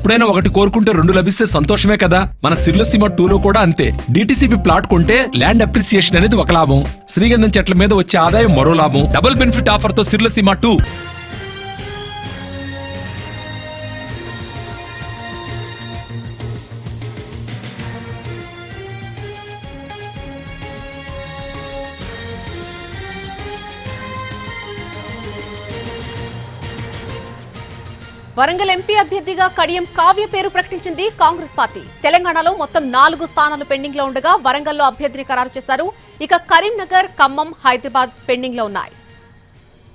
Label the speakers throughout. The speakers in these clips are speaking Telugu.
Speaker 1: ఎప్పుడైనా ఒకటి కోరుకుంటే రెండు లభిస్తే సంతోషమే కదా. మన సిర్లసీమ 2లో కూడా అంతే. డిటిసిపి ప్లాట్ కొంటే ల్యాండ్ అప్రిసియేషన్ అనేది ఒక లాభం, శ్రీగంధం చెట్ల మీద వచ్చే ఆదాయం మరో లాభం. డబుల్ బెనిఫిట్ ఆఫర్ తో సిర్లసీమ 2.
Speaker 2: వరంగల్ ఎంపీ అభ్యర్థిగా కడియం కావ్య పేరు ప్రకటించింది కాంగ్రెస్ పార్టీ. తెలంగాణలో మొత్తం 4 స్థానాలు పెండింగ్ లో ఉండగా వరంగల్లో అభ్యర్థిని ఖరారు చేశారు. ఇక కరీంనగర్, ఖమ్మం, హైదరాబాద్ పెండింగ్ లో ఉన్నాయి.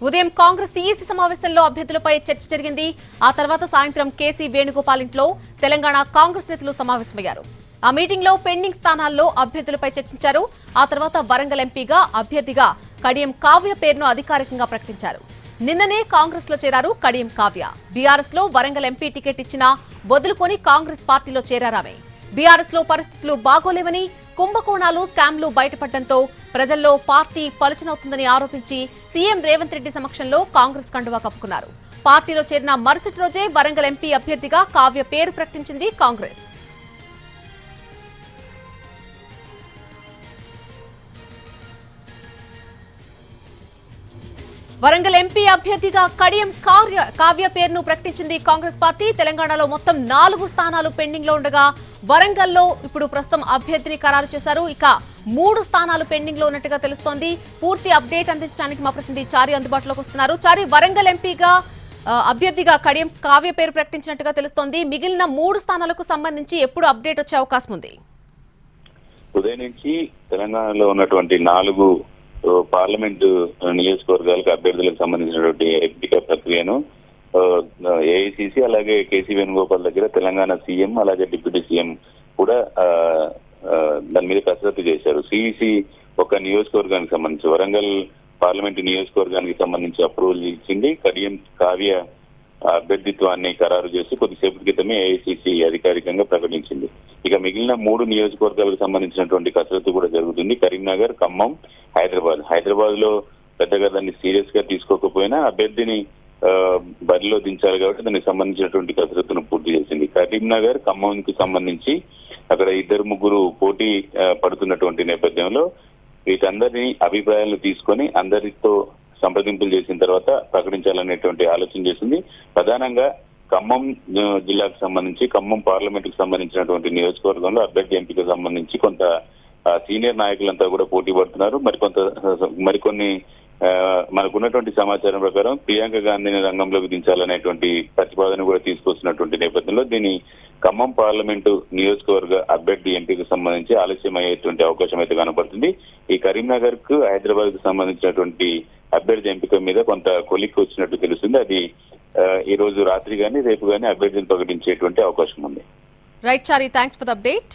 Speaker 2: ఉదయం కాంగ్రెస్ సిఈసి సమావేశంలో అభ్యర్థులపై చర్చ జరిగింది. ఆ తర్వాత సాయంత్రం కేసీ వేణుగోపాల్ ఇంట్లో తెలంగాణ కాంగ్రెస్ నేతలు సమావేశమయ్యారు. ఆ మీటింగ్ లో పెండింగ్ స్థానాల్లో అభ్యర్థులపై చర్చించారు. ఆ తర్వాత వరంగల్ ఎంపీగా అభ్యర్థిగా కడియం కావ్య పేరును అధికారికంగా ప్రకటించారు. నిన్ననే కాంగ్రెస్ లో చేరారు కడియం కావ్య. బీఆర్ఎస్ లో వరంగల్ ఎంపీ టికెట్ ఇచ్చినా వదులుకొని కాంగ్రెస్ పార్టీలో చేరారామె. బీఆర్ఎస్ లో పరిస్థితులు బాగోలేవని, కుంభకోణాలు, స్కామ్లు బయటపడడంతో ప్రజల్లో పార్టీ పలుచనవుతుందని ఆరోపించి సీఎం రేవంత్ రెడ్డి సమక్షంలో కాంగ్రెస్ కండువా కప్పుకున్నారు. పార్టీలో చేరిన మరుసటి రోజే వరంగల్ ఎంపీ అభ్యర్థిగా కావ్య పేరు ప్రకటించింది కాంగ్రెస్. వరంగల్ ఎంపీ అభ్యర్థిగా కడియం కావ్య పేరును ప్రకటించింది కాంగ్రెస్ పార్టీ. తెలంగాణలో మొత్తం 4 స్థానాలు పెండింగ్ లో ఉండగా వరంగల్లో ఇప్పుడు ప్రస్తుతం అభ్యర్థిని ఖరారు చేశారు. ఇక 3 స్థానాలు పెండింగ్ లో ఉన్నట్టుగా తెలుస్తోంది. పూర్తి అప్డేట్ అందించడానికి మా ప్రతినిధి చారి అందుబాటులోకి వస్తున్నారు. చారి, వరంగల్ ఎంపీగా అభ్యర్థిగా కడియం కావ్య పేరు ప్రకటించినట్టుగా తెలుస్తోంది. మిగిలిన 3 స్థానాలకు సంబంధించి ఎప్పుడు అప్డేట్ వచ్చే అవకాశం ఉంది?
Speaker 3: ఉదయం నుంచి తెలంగాణలో ఉన్నటువంటి 4 పార్లమెంటు నియోజకవర్గాలకు అభ్యర్థులకు సంబంధించినటువంటి ఎంపిక ప్రక్రియను ఏఐసిసి అలాగే కేసీ వేణుగోపాల్ దగ్గర తెలంగాణ సీఎం అలాగే డిప్యూటీ సీఎం కూడా దాని మీద కసరత్తు చేశారు. సిఈసి ఒక నియోజకవర్గానికి సంబంధించి వరంగల్ పార్లమెంటు నియోజకవర్గానికి సంబంధించి అప్రూవల్ ఇచ్చింది. కడియం కావ్య అభ్యర్థిత్వాన్ని ఖరారు చేసి కొద్దిసేపటి క్రితమే ఏఐసిసి అధికారికంగా ప్రకటించింది. ఇక మిగిలిన 3 నియోజకవర్గాలకు సంబంధించినటువంటి కసరత్తు కూడా జరుగుతుంది. కరీంనగర్, ఖమ్మం, హైదరాబాద్ లో పెద్దగా దాన్ని సీరియస్ గా తీసుకోకపోయినా అభ్యర్థిని బరిలో దించాలి కాబట్టి దానికి సంబంధించినటువంటి కసరత్తును పూర్తి చేసింది. కరీంనగర్, ఖమ్మంకి సంబంధించి అక్కడ 2-3 పోటీ పడుతున్నటువంటి నేపథ్యంలో వీటందరినీ అభిప్రాయాలు తీసుకొని అందరితో సంప్రదింపులు చేసిన తర్వాత ప్రకటించాలనేటువంటి ఆలోచన చేసింది. ప్రధానంగా ఖమ్మం జిల్లాకు సంబంధించి ఖమ్మం పార్లమెంటుకు సంబంధించినటువంటి నియోజకవర్గంలో అభ్యర్థి ఎంపిక సంబంధించి కొంత సీనియర్ నాయకులంతా కూడా పోటీ పడుతున్నారు. మరికొన్ని మనకున్నటువంటి సమాచారం ప్రకారం ప్రియాంక గాంధీని రంగంలోకి దించాలనేటువంటి ప్రతిపాదన కూడా తీసుకొస్తున్నటువంటి నేపథ్యంలో దీని ఖమ్మం పార్లమెంటు నియోజకవర్గ అభ్యర్థి ఎంపికకు సంబంధించి ఆలస్యం అయ్యేటువంటి అవకాశం అయితే కనబడుతుంది. ఈ కరీంనగర్ కు, హైదరాబాద్ కు సంబంధించినటువంటి అభ్యర్థి ఎంపిక మీద కొంత కొలిక్కి వచ్చినట్టు తెలుస్తుంది. అది ఈ రోజు రాత్రి గానీ రేపు గానీ అభ్యర్థిని ప్రకటించేటువంటి అవకాశం ఉంది.
Speaker 2: Right Chari, thanks for the update.